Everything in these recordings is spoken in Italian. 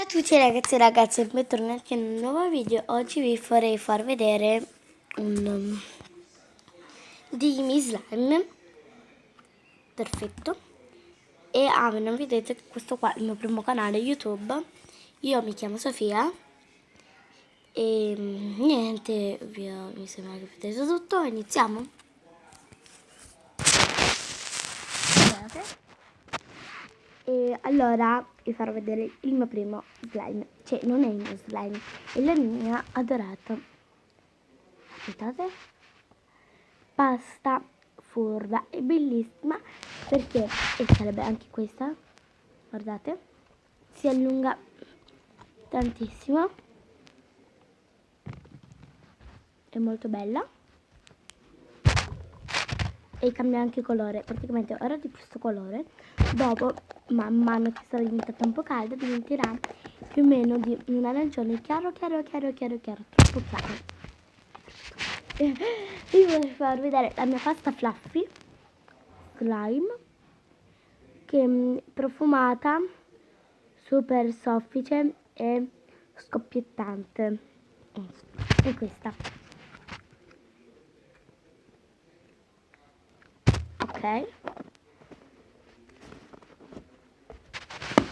tutti ragazzi e ragazze, bentornati in un nuovo video. Oggi vi farei far vedere un Dimmi Slime perfetto. E non vedete che questo qua è il mio primo canale YouTube. Io mi chiamo Sofia e niente, mi sembra che vedete tutto. Iniziamo. E allora vi farò vedere il mio primo slime, cioè non è il mio slime, è la mia adorata, aspettate, pasta furba, è bellissima perché, e sarebbe anche questa, guardate, si allunga tantissimo, è molto bella e cambia anche colore, praticamente ora di questo colore, dopo man mano che sarà diventata un po' calda diventerà più o meno di un arancione chiaro, troppo chiaro. Vi voglio far vedere la mia pasta fluffy slime che è profumata, super soffice e scoppiettante. È questa, ok?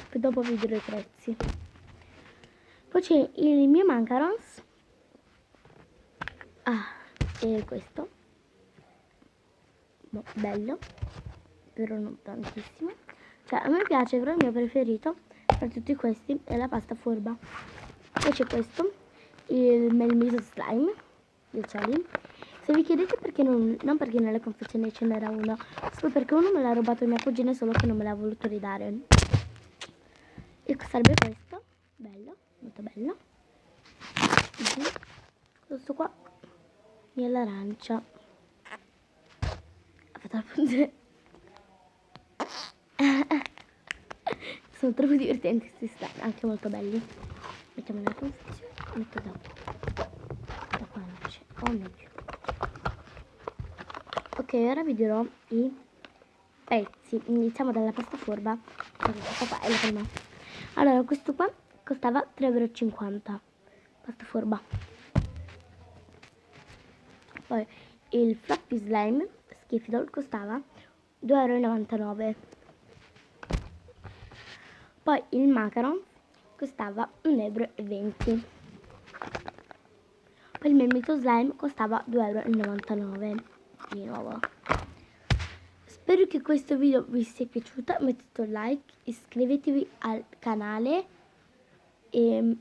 Poi dopo vi dirò i prezzi. Poi c'è il mio macarons, e questo, bello, però non tantissimo, cioè a me piace, però il mio preferito tra tutti questi è la pasta furba. Poi c'è questo, il Melmiso Slime del Ciali. Se vi chiedete perché non perché nelle confezioni ce n'era uno, solo perché uno me l'ha rubato mia cugina, solo che non me l'ha voluto ridare. E sarebbe questo, bello, molto bello. Questo qua è l'arancia. Ha fatto la punta. Sono troppo divertenti questi slime, anche molto belli. Mettiamo nella confezione, metto da qua non c'è. Oh mio Dio. Ok, ora vi dirò i prezzi. Iniziamo dalla pasta furba. Questa qua è la prima. Allora, questo qua costava 3,50 €. Pasta furba. Poi il Fluffy Slime Skiffle costava 2,99 €. Poi il macaron costava 1,20 €. Poi il Melmito Slime costava 2,99 € di nuovo. Spero che questo video vi sia piaciuto, mettete un like, iscrivetevi al canale e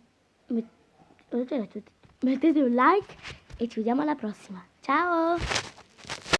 mettete un like e ci vediamo alla prossima. Ciao!